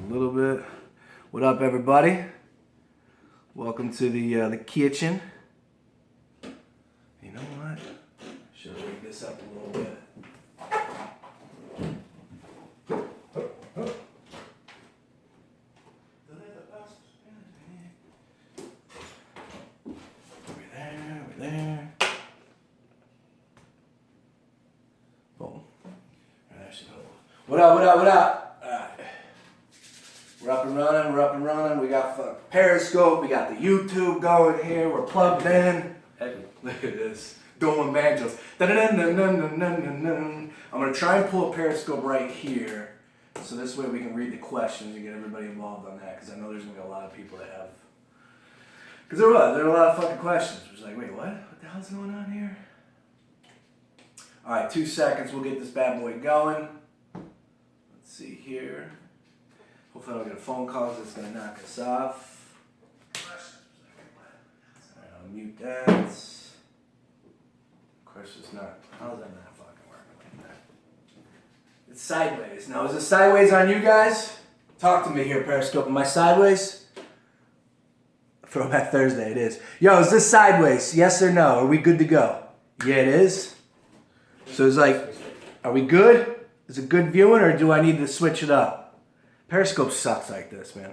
a little bit. What up, everybody? Welcome to the kitchen. You know what? Should I rig this up a little bit? Over there. Boom. There she goes. What up? Alright. We're up and running. We got Periscope. We got the YouTube going here. We're plugged in. Hey, look at this. Doing banjos. I'm going to try and pull a Periscope right here. So this way we can read the questions and get everybody involved on that. Because I know there's going to be a lot of people that have... Because there were a lot of fucking questions. It was like, wait, what? What the hell's going on here? Alright, 2 seconds. We'll get this bad boy going. Let's see here. Hopefully I don't get a phone call that's going to knock us off. Alright, I'll mute that. Of course it's not. How's that not fucking working like that? It's sideways. Now, is it sideways on you guys? Talk to me here, Periscope. Am I sideways? Throwback Thursday, it is. Yo, is this sideways? Yes or no? Are we good to go? Yeah, it is. So it's like, are we good? Is it good viewing or do I need to switch it up? Periscope sucks like this, man.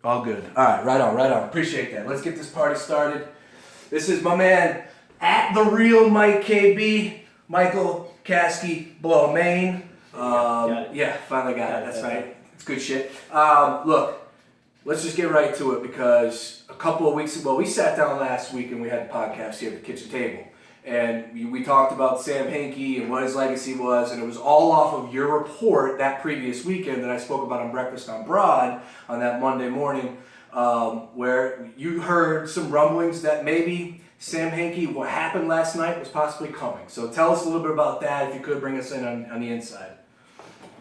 All good. All right, right on. Appreciate that. Let's get this party started. This is my man, at the real Mike KB, Michael Kasky, Blow Maine. Yeah, finally got it. That's right. It's good shit. Look, let's just get right to it because a couple of weeks ago, we sat down last week and we had a podcast here at the kitchen table. And we talked about Sam Hinkie and what his legacy was, and it was all off of your report that previous weekend that I spoke about on Breakfast on Broad on that Monday morning, where you heard some rumblings that maybe Sam Hinkie, what happened last night, was possibly coming. So tell us a little bit about that, if you could bring us in on the inside.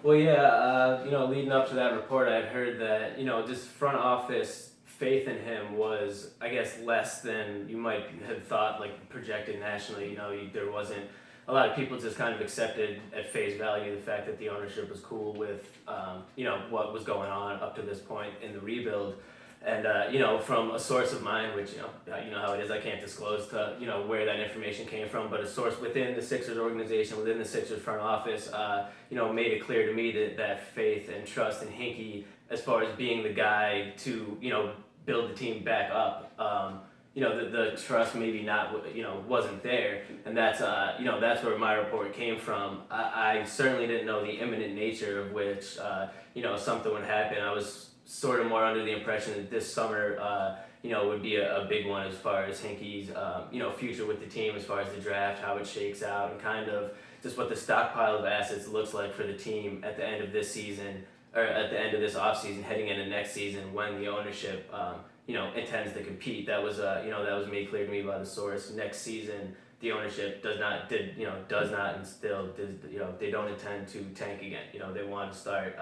Well, yeah, leading up to that report, I had heard that, just front office faith in him was, I guess, less than you might have thought, like projected nationally. There wasn't a lot of people just kind of accepted at face value the fact that the ownership was cool with, what was going on up to this point in the rebuild. And, from a source of mine, which, you know how it is, I can't disclose to, where that information came from, but a source within the Sixers organization, within the Sixers front office, made it clear to me that faith and trust in Hinkie, as far as being the guy to, build the team back up, the trust maybe not, wasn't there. And that's where my report came from. I certainly didn't know the imminent nature of which, something would happen. I was sort of more under the impression that this summer, would be a big one as far as Hinkie's, future with the team, as far as the draft, how it shakes out, and kind of just what the stockpile of assets looks like for the team at the end of this season, or at the end of this offseason, heading into next season when the ownership, intends to compete. That was made clear to me by the source. Next season, the ownership does not and still, they don't intend to tank again. They want to start,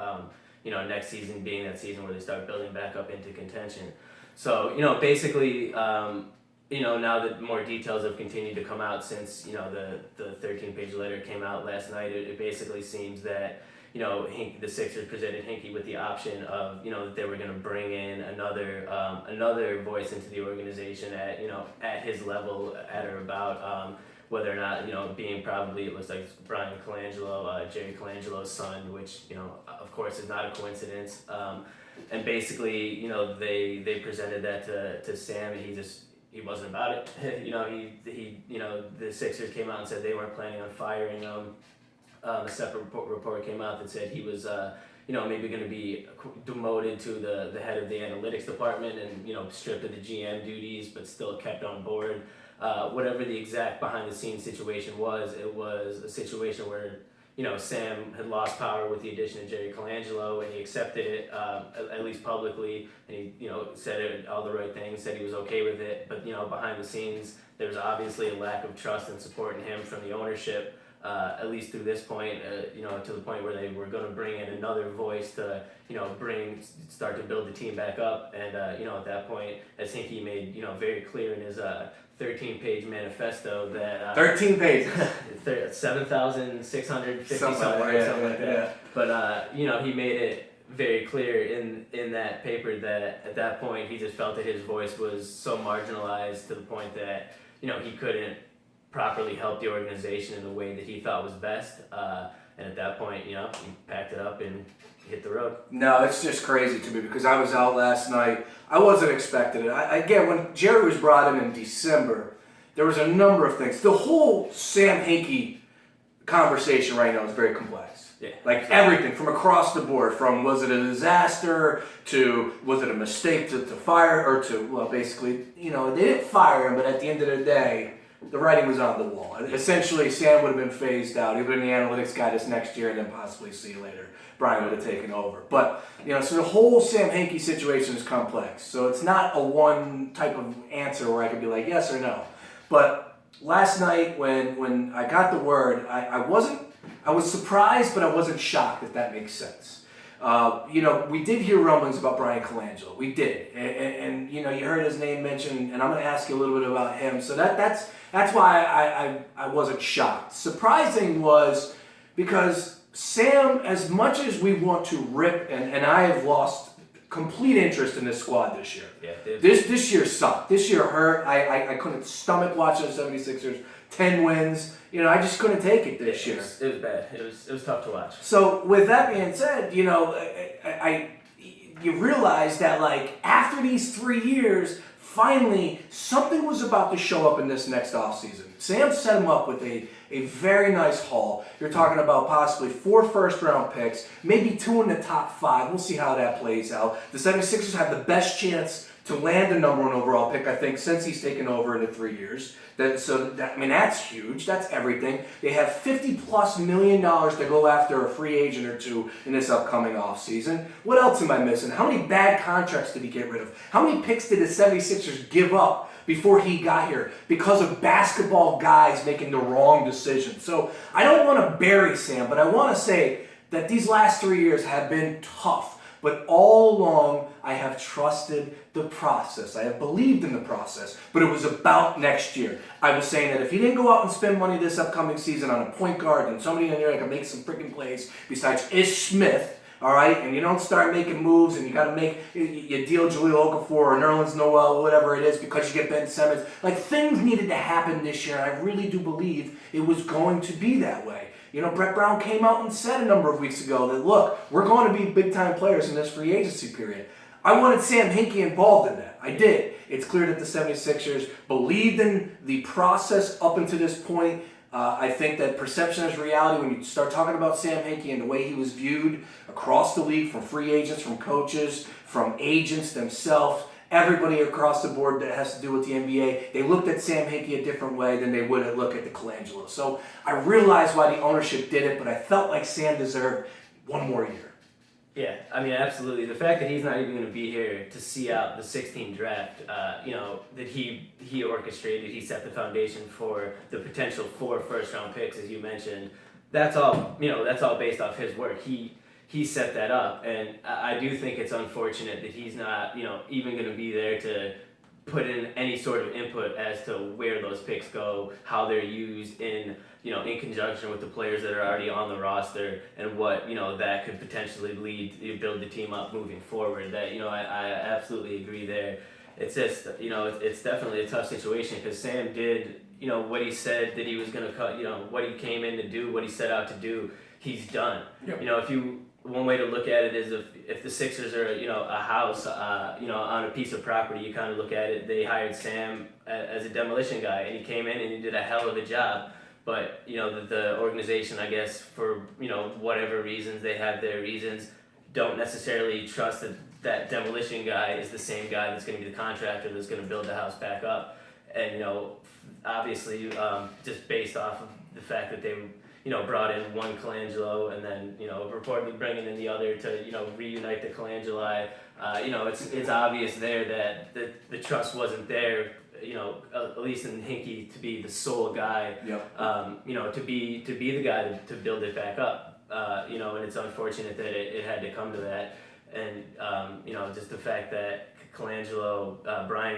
next season being that season where they start building back up into contention. So, basically, now that more details have continued to come out since, the 13-page letter came out last night, it basically seems that, the Sixers presented Hinkie with the option of, that they were going to bring in another voice into the organization at his level, at or about, whether or not, being probably, it looks like Brian Colangelo, Jerry Colangelo's son, which, of course is not a coincidence. And basically, they presented that to Sam, and he wasn't about it. The Sixers came out and said they weren't planning on firing him. A separate report came out that said he was, maybe going to be demoted to the head of the analytics department and, stripped of the GM duties, but still kept on board. Whatever the exact behind-the-scenes situation was, it was a situation where, Sam had lost power with the addition of Jerry Colangelo, and he accepted it, at least publicly, and he, said all the right things, said he was okay with it, but, behind the scenes, there was obviously a lack of trust and support in him from the ownership. at least through this point, to the point where they were going to bring in another voice to, start to build the team back up. And, at that point, I think he made, very clear in his 13-page manifesto that 13 pages. 7,650 something like that. Yeah. But he made it very clear in that paper that at that point he just felt that his voice was so marginalized to the point that he couldn't properly help the organization in the way that he thought was best. And at that point, he packed it up and hit the road. No, it's just crazy to me because I was out last night. I wasn't expecting it. Again, when Jerry was brought in December, there was a number of things. The whole Sam Hinkie conversation right now is very complex. Yeah. Like everything from across the board, from was it a disaster to was it a mistake to fire or to, well, basically, they didn't fire him, but at the end of the day, the writing was on the wall. Essentially, Sam would have been phased out. He would have been the analytics guy this next year and then possibly see you later. Brian would have taken over. But, so the whole Sam Hinkie situation is complex. So it's not a one type of answer where I could be like yes or no. But last night when I got the word, I was surprised, but I wasn't shocked, if that makes sense. We did hear rumblings about Brian Colangelo. We did. And you heard his name mentioned, and I'm going to ask you a little bit about him. So that's why I wasn't shocked. Surprising was because Sam, as much as we want to rip, and I have lost complete interest in this squad this year. Yeah, this year sucked. This year hurt. I couldn't stomach watching the 76ers. 10 wins. I just couldn't take it this year. It was bad. It was tough to watch. So with that being said, you realize that after these 3 years, finally something was about to show up in this next offseason. Sam set him up with a very nice haul. You're talking about possibly 4 first-round picks, maybe 2 in the top 5. We'll see how that plays out. The 76ers have the best chance to land the number 1 overall pick, I think, since he's taken over in the 3 years. That's huge. That's everything. They have $50+ million to go after a free agent or 2 in this upcoming offseason. What else am I missing? How many bad contracts did he get rid of? How many picks did the 76ers give up before he got here because of basketball guys making the wrong decision? So I don't want to bury Sam, but I want to say that these last 3 years have been tough. But all along, I have trusted the process. I have believed in the process. But it was about next year. I was saying that if he didn't go out and spend money this upcoming season on a point guard and somebody in there that can make some freaking plays besides Ish Smith, all right, and you don't start making moves and you deal Jahlil Okafor or Nerlens Noel or whatever it is because you get Ben Simmons. Things needed to happen this year, and I really do believe it was going to be that way. Brett Brown came out and said a number of weeks ago that, look, we're going to be big-time players in this free agency period. I wanted Sam Hinkie involved in that. I did. It's clear that the 76ers believed in the process up until this point. I think that perception is reality when you start talking about Sam Hinkie and the way he was viewed across the league from free agents, from coaches, from agents themselves. Everybody across the board that has to do with the NBA, they looked at Sam Hinkie a different way than they would look at the Colangelo. So I realized why the ownership did it, but I felt like Sam deserved 1 more year. Yeah, absolutely. The fact that he's not even going to be here to see out the 16 draft, that he orchestrated, he set the foundation for the potential 4 first-round picks, as you mentioned. That's all based off his work. He set that up, and I do think it's unfortunate that he's not, even going to be there to put in any sort of input as to where those picks go, how they're used in conjunction with the players that are already on the roster, and what, that could potentially lead to build the team up moving forward. That, I absolutely agree there. It's just, it's definitely a tough situation because Sam did, what he said that he was going to cut, what he came in to do, what he set out to do, he's done. Yep. One way to look at it is if the Sixers are, a house, on a piece of property, you kind of look at it, they hired Sam as a demolition guy, and he came in and he did a hell of a job. But, the organization, I guess, for, whatever reasons, they have their reasons, don't necessarily trust that demolition guy is the same guy that's going to be the contractor that's going to build the house back up. And, obviously, just based off of the fact that they brought in one Colangelo and then, reportedly bringing in the other to, reunite the Colangeli. It's obvious there that the trust wasn't there at least in Hinkie to be the sole guy. Yep. To be the guy to build it back up. And it's unfortunate that it had to come to that, and just the fact that Brian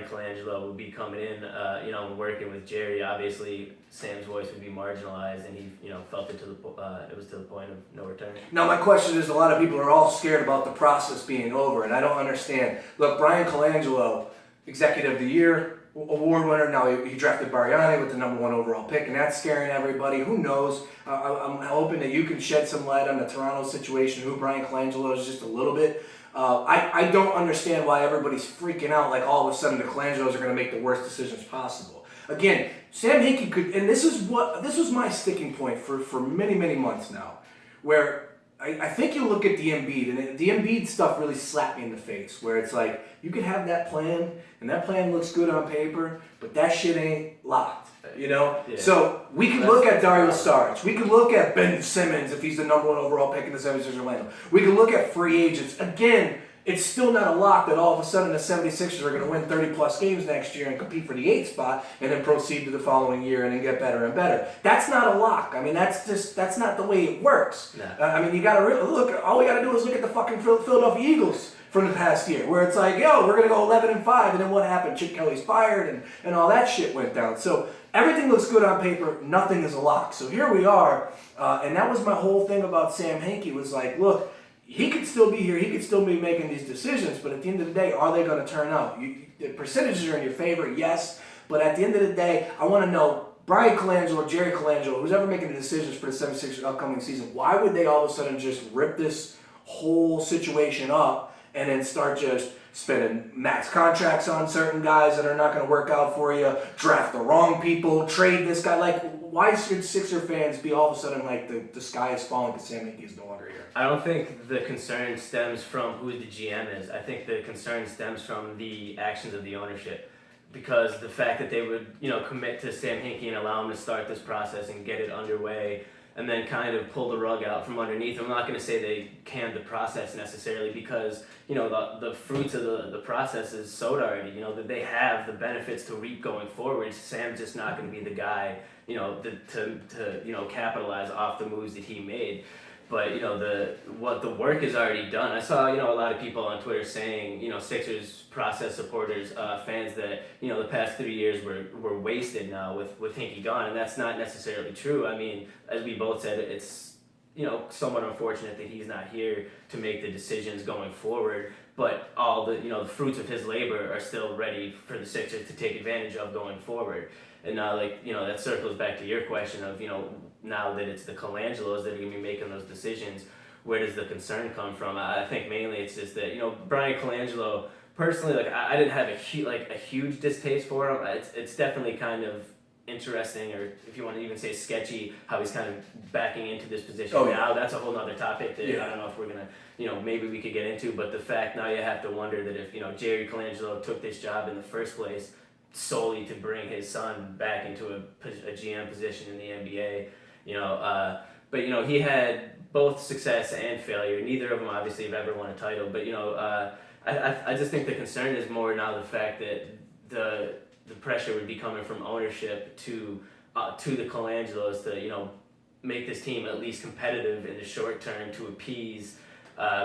Colangelo would be coming in, and working with Jerry. Obviously, Sam's voice would be marginalized, and he, felt it it was to the point of no return. Now, my question is, a lot of people are all scared about the process being over, and I don't understand. Look, Brian Colangelo, Executive of the Year award winner. Now he drafted Bargnani with the #1 overall pick, and that's scaring everybody. Who knows? I'm hoping that you can shed some light on the Toronto situation, who Brian Colangelo is, just a little bit. I don't understand why everybody's freaking out like all of a sudden the Colangelos are going to make the worst decisions possible. Again, Sam Hinkie could, and this was my sticking point for many, many months now, where I think you look at the Embiid, and the Embiid stuff really slapped me in the face, where it's like, you could have that plan, and that plan looks good on paper, but that shit ain't locked, Yeah. So we could look at Dario Saric. We could look at Ben Simmons if he's the #1 overall pick in the 76ers Orlando. We could look at free agents. Again, it's still not a lock that all of a sudden the 76ers are going to win 30-plus games next year and compete for the 8th spot and then proceed to the following year and then get better and better. That's not a lock. I mean, that's not the way it works. Nah. You got to look. All we got to do is look at the fucking Philadelphia Eagles from the past year, where it's like, we're going to go 11-5, and then what happened? Chip Kelly's fired, and all that shit went down. So everything looks good on paper. Nothing is a lock. So here we are, and that was my whole thing about Sam Hinkie, was like, look, he could still be here. He could still be making these decisions, but at the end of the day, are they going to turn out? The percentages are in your favor, yes, but at the end of the day, I want to know, Brian Colangelo, Jerry Colangelo, who's ever making the decisions for the 76ers upcoming season, why would they all of a sudden just rip this whole situation up and then start just spending max contracts on certain guys that are not going to work out for you, draft the wrong people, trade this guy? Like, why should Sixer fans be all of a sudden like the sky is falling because Sam Hinkie is no longer here? I don't think the concern stems from who the GM is. I think the concern stems from the actions of the ownership, because the fact that they would, commit to Sam Hinkie and allow him to start this process and get it underway, and then kind of pull the rug out from underneath. I'm not going to say they canned the process necessarily, because the fruits of the process is sowed already. That they have the benefits to reap going forward. Sam's just not going to be the guy to capitalize off the moves that he made. But the work is already done. I saw a lot of people on Twitter saying Sixers process supporters, fans, that the past 3 years were wasted now with Hinkie gone, and that's not necessarily true. I mean, as we both said, it's somewhat unfortunate that he's not here to make the decisions going forward. But all the the fruits of his labor are still ready for the Sixers to take advantage of going forward. And now, that circles back to your question of, now that it's the Colangelos that are going to be making those decisions, where does the concern come from? I think mainly it's just that, Brian Colangelo, personally, I didn't have a huge distaste for him. It's definitely kind of interesting, or if you want to even say sketchy, how he's kind of backing into this position now. That's a whole other topic that I don't know if we're going to, maybe we could get into. But the fact, now you have to wonder that if, Jerry Colangelo took this job in the first place solely to bring his son back into a GM position in the NBA, but he had both success and failure. Neither of them obviously have ever won a title, but I just think the concern is more now the fact that the pressure would be coming from ownership to the Colangelos to make this team at least competitive in the short term, to appease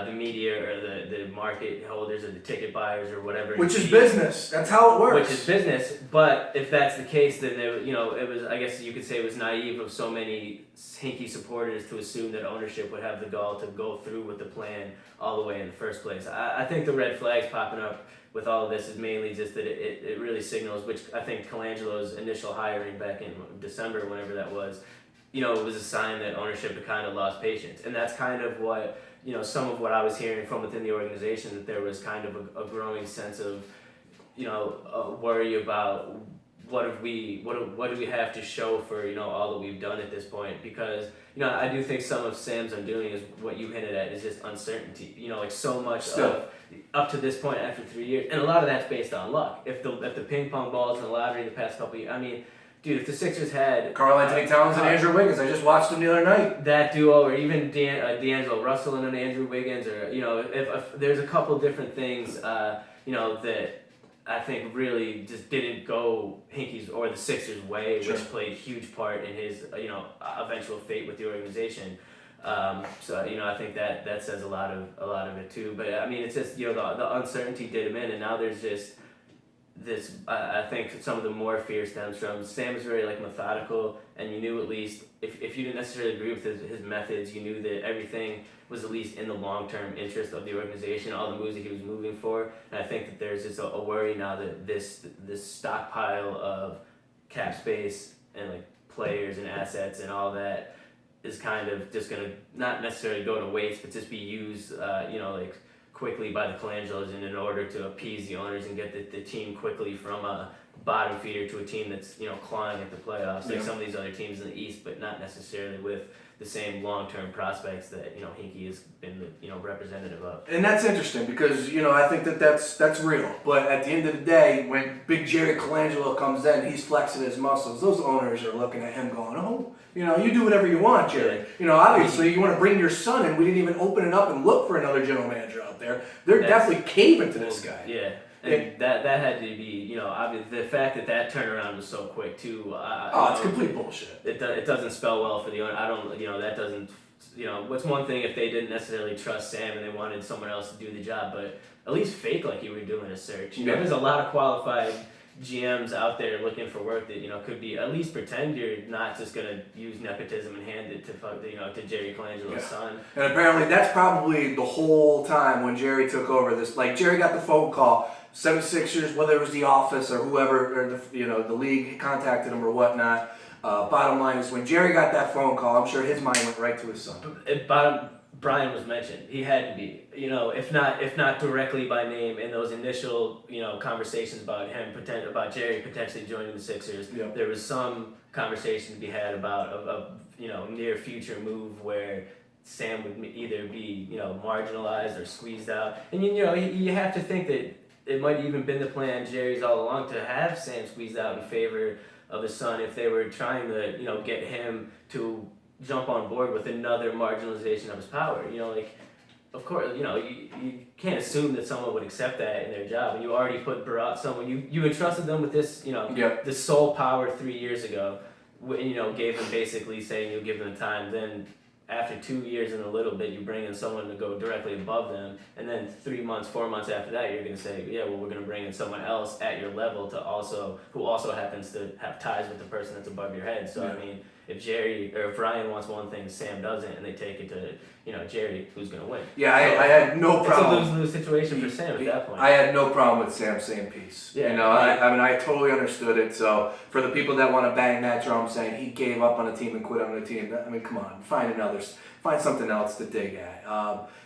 the media or the market holders or the ticket buyers or whatever. Which is business. That's how it works. Which is business. But if that's the case, then it was, I guess you could say, it was naive of so many Hinkie supporters to assume that ownership would have the gall to go through with the plan all the way in the first place. I think the red flags popping up with all of this is mainly just that it really signals, which I think Colangelo's initial hiring back in December, whenever that was, it was a sign that ownership had kind of lost patience. And that's kind of what, some of what I was hearing from within the organization, that there was kind of a growing sense of, worry about what do we have to show for, all that we've done at this point. Because, I do think some of Sam's undoing is what you hinted at, is just uncertainty. So much of, up to this point after 3 years, and a lot of that's based on luck. If the ping pong balls in the lottery the past couple of years, I mean, dude, if the Sixers had Karl Anthony Towns and Andrew Wiggins, I just watched them the other night. That duo, or even D'Angelo Russell and Andrew Wiggins, or if there's a couple different things, that I think really just didn't go Hinkie's or the Sixers' way, Sure. which played a huge part in his eventual fate with the organization. So I think that says a lot of it too. But I mean, it's just the uncertainty did him in, and now there's just this. I think some of the more fear stems from Sam is very like methodical, and you knew at least if you didn't necessarily agree with his methods, you knew that everything was at least in the long-term interest of the organization, all the moves that he was moving for. And I think that there's just a worry now that this stockpile of cap space and like players and assets and all that is kind of just going to not necessarily go to waste, but just be used, like quickly by the Colangelos in order to appease the owners and get the team quickly from a bottom feeder to a team that's clawing at the playoffs, like some of these other teams in the East, but not necessarily with the same long-term prospects that Hinkie has been the representative of. And that's interesting because I think that's real. But at the end of the day, when Big Jerry Colangelo comes in, he's flexing his muscles. Those owners are looking at him going, "Oh, you do whatever you want, Jerry. Obviously you want to bring your son in. We didn't even open it up and look for another general manager out there. They're definitely caving to this guy." Yeah. And that had to be, obviously the fact that turnaround was so quick too. It's complete bullshit. It doesn't spell well for the owner. That doesn't, what's one thing if they didn't necessarily trust Sam and they wanted someone else to do the job, but at least fake like you were doing a search. There's a lot of qualified GMs out there looking for work that could be at least pretend you're not just gonna use nepotism and hand it to Jerry Colangelo's son. And apparently that's probably the whole time when Jerry took over this. Like Jerry got the phone call. 76ers, whether it was the office or whoever, or the league contacted him or whatnot. Bottom line is when Jerry got that phone call, I'm sure his mind went right to his son. Brian was mentioned. He had to be, if not directly by name in those initial, conversations about about Jerry potentially joining the Sixers. Yep. There was some conversation to be had about a near future move where Sam would either be, marginalized or squeezed out. And you have to think that it might have even been the plan Jerry's all along to have Sam squeezed out in favor of his son if they were trying to, get him to jump on board with another marginalization of his power. Of course, you can't assume that someone would accept that in their job. And you already brought someone, you entrusted them with this, this sole power 3 years ago, gave them basically saying you'll give them time. Then after 2 years and a little bit, you bring in someone to go directly above them, and then 3 months, 4 months after that, you're going to say, we're going to bring in someone else at your level who also happens to have ties with the person that's above your head. So I mean, if Ryan wants one thing, Sam doesn't, and they take it to Jerry, who's going to win? Yeah, I had no problem. It's a lose-lose situation for Sam at that point. I had no problem with Sam saying peace. Yeah, I totally understood it. So for the people that want to bang that drum saying he gave up on a team and quit on a team, I mean, come on, find something else to dig at.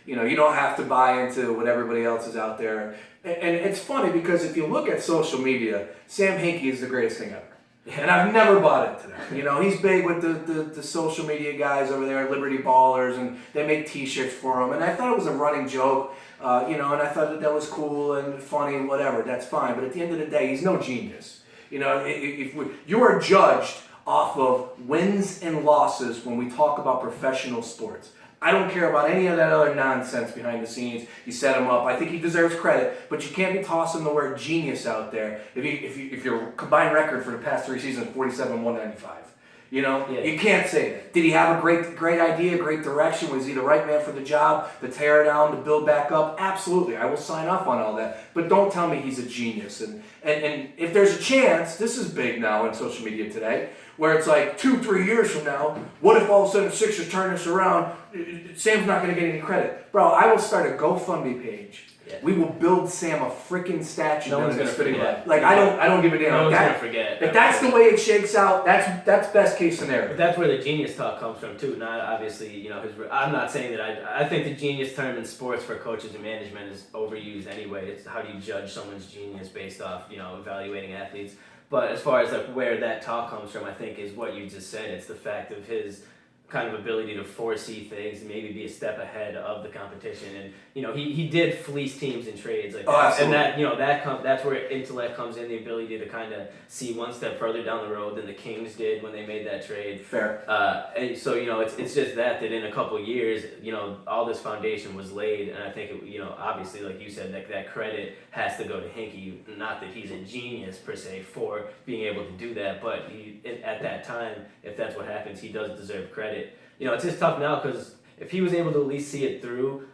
You don't have to buy into what everybody else is out there. And it's funny because if you look at social media, Sam Hinkie is the greatest thing ever. And I've never bought into that. He's big with the social media guys over there, Liberty Ballers, and they make T-shirts for him. And I thought it was a running joke, and I thought that was cool and funny and whatever. That's fine. But at the end of the day, he's no genius. You are judged off of wins and losses when we talk about professional sports. I don't care about any of that other nonsense behind the scenes. You set him up. I think he deserves credit, but you can't be tossing the word genius out there if your combined record for the past 3 seasons is 47-195. You can't say that. Did he have a great idea, great direction? Was he the right man for the job, to tear it down, to build back up? Absolutely. I will sign off on all that. But don't tell me he's a genius. And if there's a chance, this is big now in social media today, where it's like 2-3 years from now, what if all of a sudden the Sixers turn this around? Sam's not going to get any credit. Bro, I will start a GoFundMe page. Yeah. We will build Sam a freaking statue. No one's going to forget. Like, I don't give a damn. No one's going to forget. If that's the way it shakes out, that's best case scenario. But that's where the genius talk comes from too. Not obviously, I'm not saying that I think the genius term in sports for coaches and management is overused anyway. It's how do you judge someone's genius based off, evaluating athletes. But as far as like where that talk comes from, I think is what you just said. It's the fact of his kind of ability to foresee things and maybe be a step ahead of the competition. And he did fleece teams in trades like that. Absolutely. And that's where intellect comes in, the ability to kind of see one step further down the road than the Kings did when they made that trade. Fair. And so it's just that in a couple of years, all this foundation was laid, and I think obviously, like you said, that credit has to go to Hinkie. Not that he's a genius per se for being able to do that, but at that time, if that's what happens, he does deserve credit. It's just tough now because if he was able to at least see it through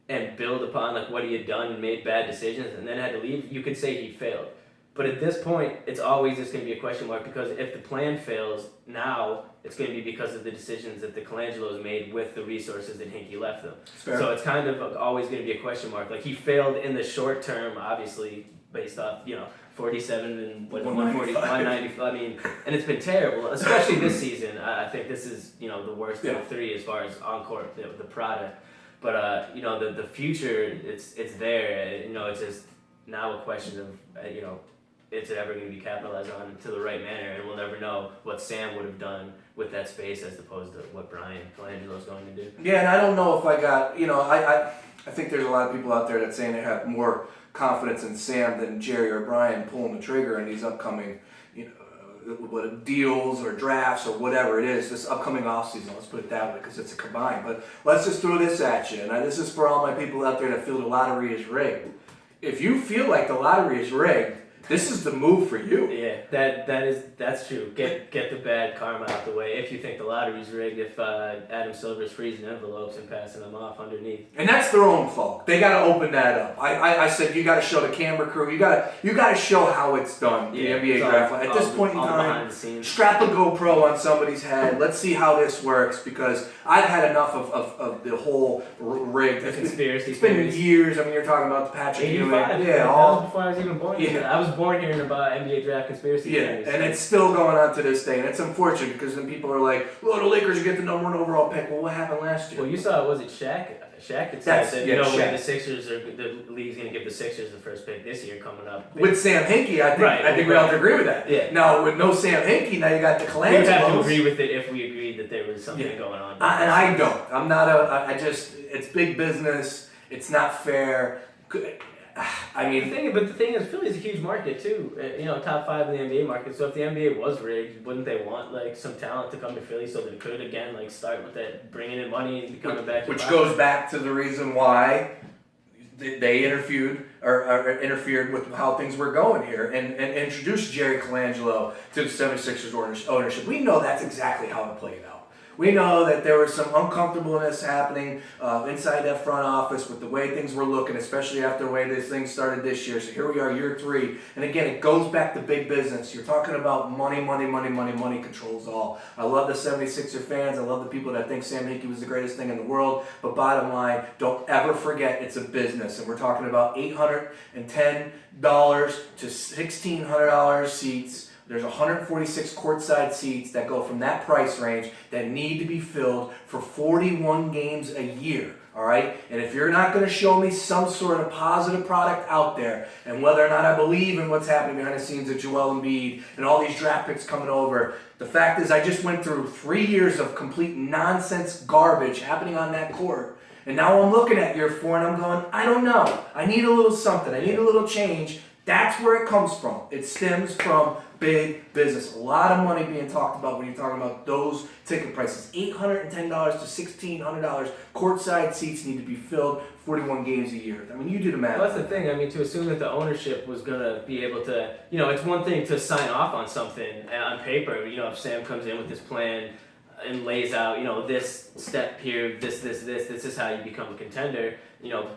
and build upon like what he had done and made bad decisions and then had to leave, you could say he failed. But at this point, it's always just going to be a question mark, because if the plan fails now, it's going to be because of the decisions that the Colangelos made with the resources that Hinkie left them. So it's kind of always going to be a question mark. Like, he failed in the short term, obviously, based off 47 and 195. I mean, and it's been terrible, especially this season. I think this is the worst of the three as far as on court the product. But the future, it's there. It's just now a question of is it ever going to be capitalized on to the right manner, and we'll never know what Sam would have done with that space as opposed to what Brian Colangelo is going to do. Yeah, and I don't know if I got I think there's a lot of people out there that saying they have more confidence in Sam than Jerry or Brian pulling the trigger in these upcoming, deals or drafts or whatever it is, this upcoming offseason. Let's put it that way, because it's a combine. But let's just throw this at you, and this is for all my people out there that feel the lottery is rigged. If you feel like the lottery is rigged, this is the move for you. Yeah, that's true. Get the bad karma out the way. If you think the lottery's rigged, if Adam Silver's freezing envelopes and passing them off underneath, and that's their own fault. They got to open that up. I said you got to show the camera crew. You got to show how it's done. The NBA draft. At this point in time, strap a GoPro on somebody's head. Let's see how this works, because I've had enough of the whole rig. Conspiracy. It's been years. I mean, you're talking about the Patrick Ewing. Yeah, all before I was even born. Yeah. I was born hearing about NBA draft conspiracy theories. And it's still going on to this day, and it's unfortunate because then people are like, "Well, the Lakers get the number one overall pick." Well, what happened last year? Well, you saw, was it Shaq? Shaq had said that when the Sixers the league's going to give the Sixers the first pick this year coming up. With Sam Hinkie, I think we all have to agree with that. Yeah. Now, with no Sam Hinkie, now you got the Colangelos. We have to agree with it if we agreed that there was something going on. And I don't. I'm not it's big business. It's not fair. I mean, the thing is, Philly's a huge market too. Top 5 in the NBA market. So if the NBA was rigged, wouldn't they want some talent to come to Philly so they could again start with that bringing in money and coming back? Which goes back to the reason why they interfered with how things were going here and introduced Jerry Colangelo to the 76ers ownership. We know that's exactly how it played out. We know that there was some uncomfortableness happening inside that front office with the way things were looking, especially after the way this thing started this year. So here we are, year 3. And again, it goes back to big business. You're talking about money controls all. I love the 76er fans. I love the people that think Sam Hinkie was the greatest thing in the world. But bottom line, don't ever forget it's a business. And we're talking about $810 to $1,600 seats. There's 146 courtside seats that go from that price range that need to be filled for 41 games a year, all right? And if you're not going to show me some sort of positive product out there, and whether or not I believe in what's happening behind the scenes with Joel Embiid and all these draft picks coming over, the fact is I just went through 3 years of complete nonsense garbage happening on that court. And now I'm looking at year 4 and I'm going, I don't know. I need a little something. I need a little change. That's where it comes from. It stems from big business. A lot of money being talked about when you're talking about those ticket prices. $810 to $1,600. Courtside seats need to be filled 41 games a year. I mean, you do the math. Well, that's the thing. I mean, to assume that the ownership was going to be able to, it's one thing to sign off on something on paper. If Sam comes in with this plan and lays out, this step here, this is how you become a contender,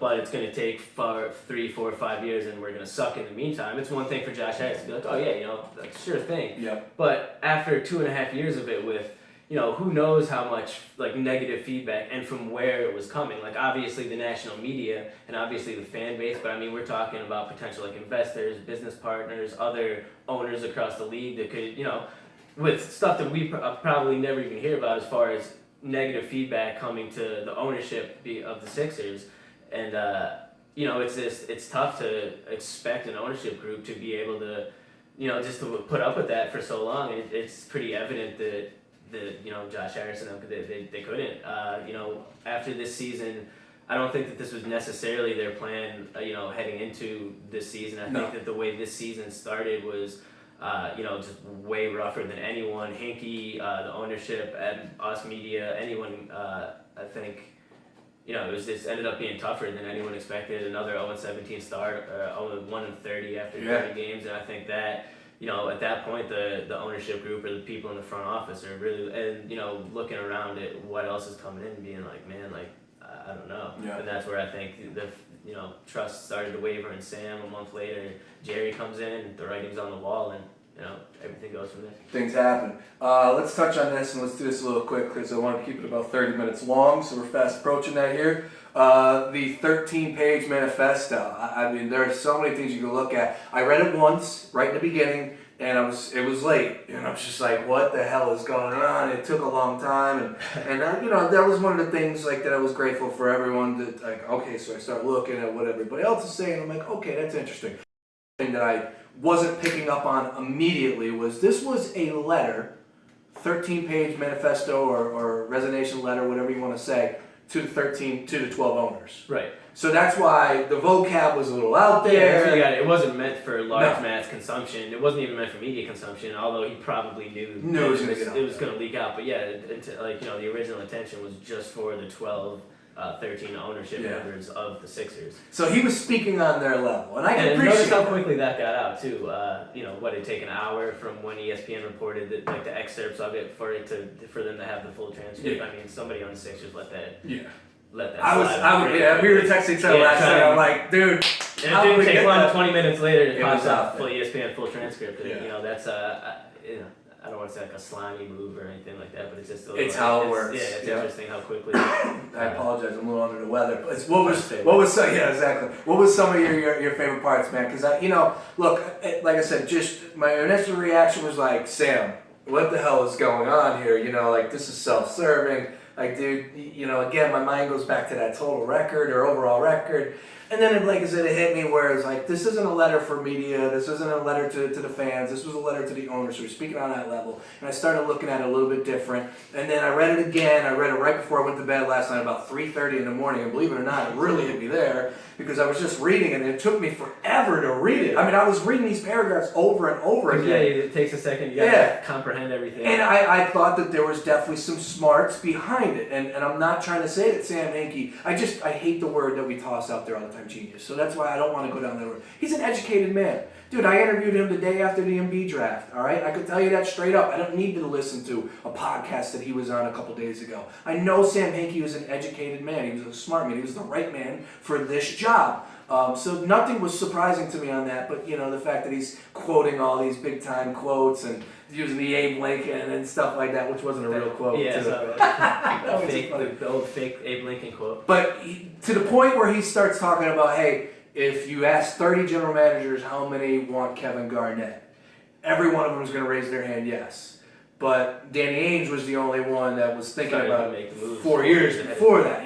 but it's going to take 3, 4, 5 years and we're going to suck in the meantime. It's one thing for Josh Harris to be like, oh yeah, sure thing. Yeah. But after 2.5 years of it with, who knows how much negative feedback and from where it was coming. Obviously the national media and obviously the fan base, but I mean, we're talking about potential investors, business partners, other owners across the league that could, with stuff that we probably never even hear about as far as negative feedback coming to the ownership of the Sixers. And, it's tough to expect an ownership group to be able to, just to put up with that for so long. It's pretty evident that Josh Harrison, they couldn't. After this season, I don't think that this was necessarily their plan. Heading into this season, I think that the way this season started was, just way rougher than anyone. Hinkie, the ownership, and us media, anyone. I think. It ended up being tougher than anyone expected. Another 0-17 start, 1-30 after 30 games, and I think that. At that point, the ownership group or the people in the front office are really, and looking around at what else is coming in and being like, man, like, I don't know. Yeah. And that's where I think the trust started to waver in Sam. A month later, Jerry comes in, the writing's on the wall, and everything goes from there. Things happen. Let's touch on this, and let's do this a little quick because I want to keep it about 30 minutes long, so we're fast approaching that here. The 13-page manifesto. I mean, there are so many things you can look at. I read it once, right in the beginning, and it was late, and I was just like, what the hell is going on? It took a long time, and that was one of the things like that I was grateful for everyone that, like, okay, so I start looking at what everybody else is saying, I'm like, okay, that's interesting. The thing that I wasn't picking up on immediately was this was a letter, 13-page manifesto or resignation letter, whatever you want to say, to the 12 owners. Right. So that's why the vocab was a little out there. Yeah, it wasn't meant for large mass consumption. It wasn't even meant for media consumption, although he probably knew it was going to leak out. But yeah, the original intention was just for the 12, 13 ownership members of the Sixers. So he was speaking on their level, and I can appreciate notice how quickly that got out too. It'd take an hour from when ESPN reported that, like the excerpts of it for them to have the full transcript. Yeah. I mean, somebody on the Sixers let that. We were texting each other last night. I'm like, dude. And it didn't take long. 20 minutes later, it pops out up full ESPN full transcript. And, that's I don't want to say like a slimy move or anything like that, but it's just it's how it works. Yeah, it's interesting how quickly. I apologize, I'm a little under the weather. But what was some of your favorite parts, man? Because look, like I said, just my initial reaction was like, Sam, what the hell is going on here? Like this is self-serving. Like, dude, again, my mind goes back to that total record or overall record. And then, like I said, it hit me where it's like, this isn't a letter for media. This isn't a letter to the fans. This was a letter to the owners. So we're speaking on that level. And I started looking at it a little bit different. And then I read it again. I read it right before I went to bed last night, about 3:30 in the morning. And believe it or not, it really hit me there because I was just reading it. And it took me forever to read it. I mean, I was reading these paragraphs over and over again. Yeah, it takes a second. You gotta comprehend everything. And I thought that there was definitely some smarts behind it. And I'm not trying to say that Sam Hinkie, I hate the word that we toss out there all the time, genius. So that's why I don't want to go down that road. He's an educated man. Dude, I interviewed him the day after the Embiid draft, all right? I could tell you that straight up. I don't need to listen to a podcast that he was on a couple days ago. I know Sam Hinkie was an educated man. He was a smart man. He was the right man for this job. So nothing was surprising to me on that, but the fact that he's quoting all these big-time quotes and using the Abe Lincoln and stuff like that, which wasn't a real quote. Yeah, the old fake Abe Lincoln quote. But to the point where he starts talking about, hey, if you ask 30 general managers how many want Kevin Garnett, every one of them is going to raise their hand yes. But Danny Ainge was the only one that was thinking about it 4 years before that,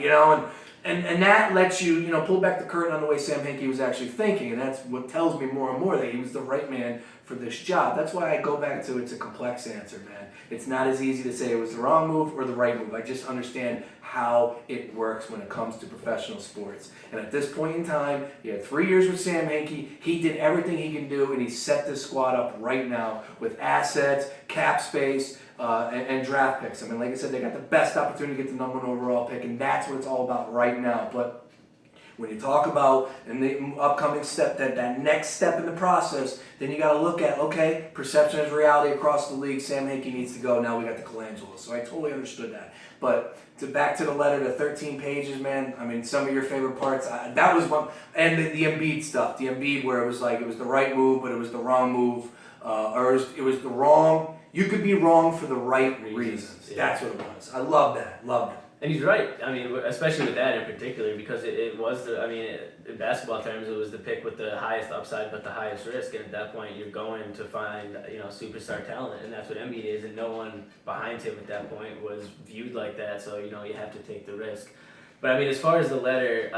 And that lets you, pull back the curtain on the way Sam Hinkie was actually thinking, and that's what tells me more and more that he was the right man for this job. That's why I go back to it's a complex answer, man. It's not as easy to say it was the wrong move or the right move. I just understand how it works when it comes to professional sports. And at this point in time, he had 3 years with Sam Hinkie. He did everything he can do, and he set this squad up right now with assets, cap space, and draft picks. I mean, like I said, they got the best opportunity to get the number 1 overall pick, and that's what it's all about right now. But when you talk about in the upcoming step, that next step in the process, then you got to look at, okay, perception is reality across the league. Sam Hinkie needs to go. Now we got the Colangelo. So I totally understood that. But back to the letter, the 13 pages, man. I mean, some of your favorite parts. That was one, and the Embiid stuff. The Embiid where it was like it was the right move, but it was the wrong move, or it was the wrong. You could be wrong for the right reasons. Yeah. That's what it was. I love that. Loved it. And he's right. I mean, especially with that in particular, because it was in basketball terms, it was the pick with the highest upside but the highest risk. And at that point, you're going to find, superstar talent. And that's what Embiid is. And no one behind him at that point was viewed like that. So, you have to take the risk. But I mean, as far as the letter,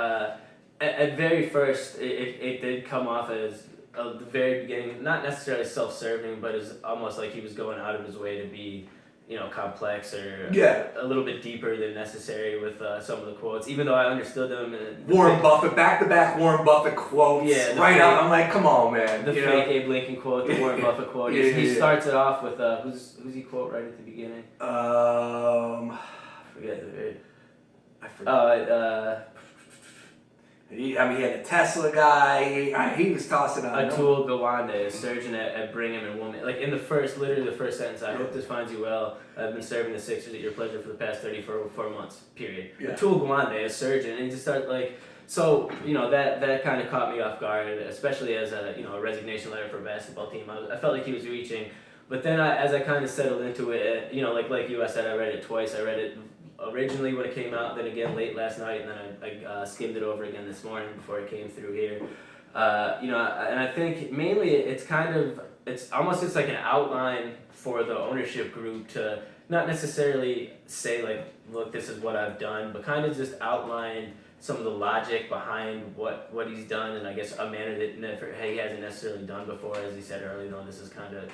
at very first, it did come off as, the very beginning, not necessarily self-serving, but it's almost like he was going out of his way to be, complex or Yeah. a little bit deeper than necessary with some of the quotes, even though I understood them. And Warren Buffett, back-to-back Warren Buffett quotes. Yeah, right out. I'm like, come on, man. The fake Abe Lincoln quote, the Warren Buffett quote. He starts it off with who's he quote right at the beginning? I forget. He had a Tesla guy. He was tossing out. Atul Gawande, a surgeon at Brigham and Women. Like in literally the first sentence, I hope this finds you well. I've been serving the Sixers at your pleasure for the past 34 months, period. Yeah. Atul Gawande, a surgeon, and he just started like, so, that kind of caught me off guard, especially as a resignation letter for a basketball team. I felt like he was reaching, but then as I kind of settled into it, like you, I said, I read it twice. I read it originally when it came out, then again late last night, and then I skimmed it over again this morning before I came through here. And I think mainly it's almost like an outline for the ownership group to not necessarily say like, look, this is what I've done, but kind of just outline some of the logic behind what he's done, and I guess a manner that he hasn't necessarily done before. As he said earlier, this is kind of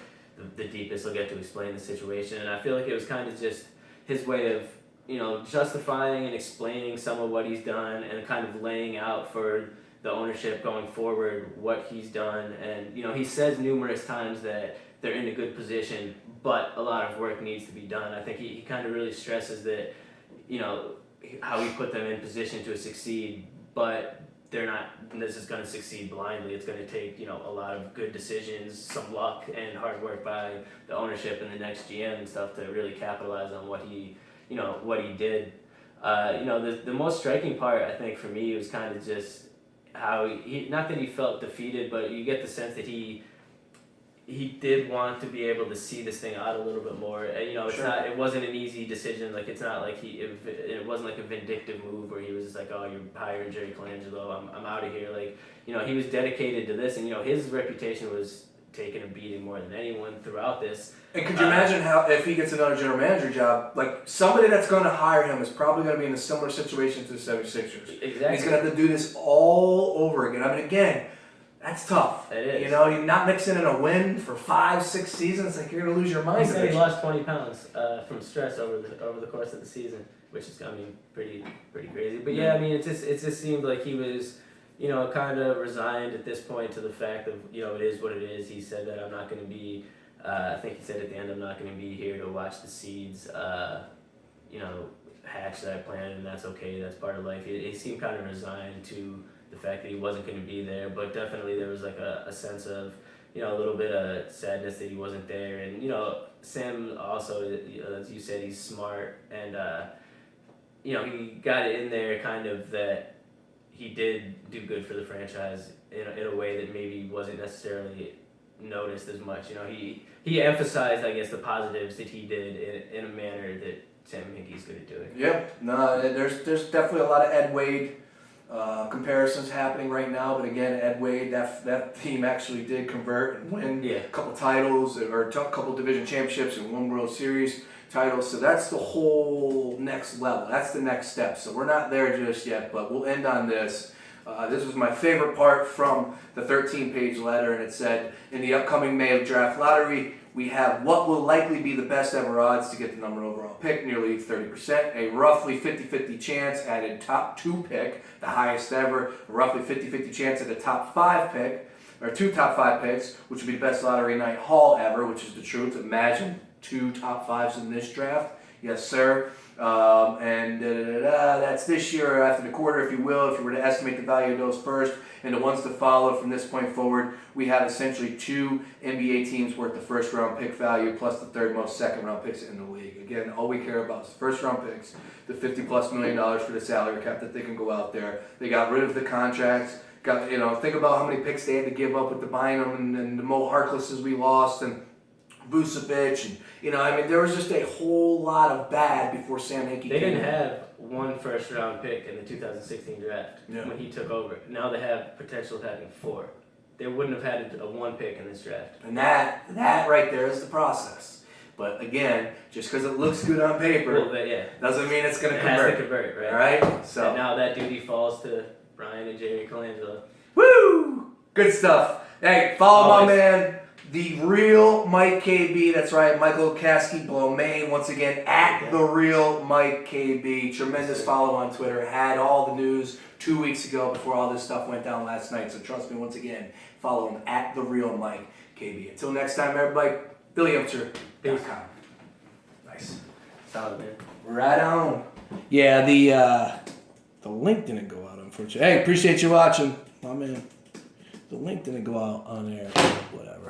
the deepest he'll get to explain the situation, and I feel like it was kind of just his way of justifying and explaining some of what he's done and kind of laying out for the ownership going forward what he's done. And he says numerous times that they're in a good position, but a lot of work needs to be done. I think he kind of really stresses that how he put them in position to succeed, but they're not. This is going to succeed blindly. It's going to take a lot of good decisions, some luck, and hard work by the ownership and the next GM and stuff to really capitalize on what he did. The most striking part, I think, for me was kind of just how not that he felt defeated, but you get the sense that he did want to be able to see this thing out a little bit more. And, it wasn't an easy decision. Like, it's not like it wasn't like a vindictive move where he was just like, oh, you're hiring Jerry Colangelo, I'm out of here. Like, he was dedicated to this, and, his reputation was taking a beating more than anyone throughout this. And could you imagine how, if he gets another general manager job, like somebody that's going to hire him is probably going to be in a similar situation to the 76ers. Exactly. He's going to have to do this all over again. I mean, again, that's tough. It is. You're not mixing in a win for 5-6 seasons. Like, you're going to lose your mind. He said he lost 20 pounds from stress over the course of the season, which is, pretty crazy. But yeah, it just seemed like he was, kind of resigned at this point to the fact of, it is what it is. He said that I'm not going to be, I think he said at the end, I'm not going to be here to watch the seeds, hatch that I planted, and that's okay. That's part of life. He seemed kind of resigned to the fact that he wasn't going to be there, but definitely there was like a sense of, a little bit of sadness that he wasn't there. And, Sam also, as you said, he's smart, and, he got it in there kind of that he did do good for the franchise in a way that maybe wasn't necessarily noticed as much. He emphasized, I guess, the positives that he did in a manner that Sam Hinkie's good at doing. Yep. No, there's definitely a lot of Ed Wade comparisons happening right now, but again, Ed Wade, that team actually did convert and win a couple titles or a couple division championships and one World Series title. So that's the whole next level. That's the next step. So we're not there just yet, but we'll end on this. This was my favorite part from the 13-page letter, and it said, in the upcoming May draft lottery, we have what will likely be the best ever odds to get the number overall pick, nearly 30%, a roughly 50-50 chance at a top 2 pick, the highest ever, a roughly 50-50 chance at a top 5 pick, or 2 top 5 picks, which would be the best lottery night haul ever, which is the truth. Imagine 2 top 5s in this draft. Yes, sir. That's this year or after the quarter, if you will. If you were to estimate the value of those first and the ones to follow from this point forward, we have essentially 2 NBA teams worth the first round pick value plus the third most second round picks in the league. Again, all we care about is first round picks, the $50+ million for the salary cap that they can go out there. They got rid of the contracts. Think about how many picks they had to give up with the Bynum and the Mo Harklesses we lost and Vucevic, and there was just a whole lot of bad before Sam Hinkie They came didn't in. have 1 first-round pick in the 2016 draft when he took over. Now they have potential of having 4. They wouldn't have had a 1 pick in this draft. And that right there is the process. But again, just because it looks good on paper doesn't mean it's going to convert. It has to convert, right? All right? So and now that duty falls to Brian and Jerry Colangelo. Woo! Good stuff. Hey, follow my man, The Real Mike KB. That's right, Michael Kasky Blomain. Once again, at The Real Mike KB. Tremendous follow on Twitter. Had all the news 2 weeks ago before all this stuff went down last night. So trust me, once again, follow him at The Real Mike KB. Until next time, everybody, BillyUpster.com. Nice. Solid, man. Right on. Yeah, the link didn't go out, unfortunately. Hey, appreciate you watching, my man. The link didn't go out on air. Whatever.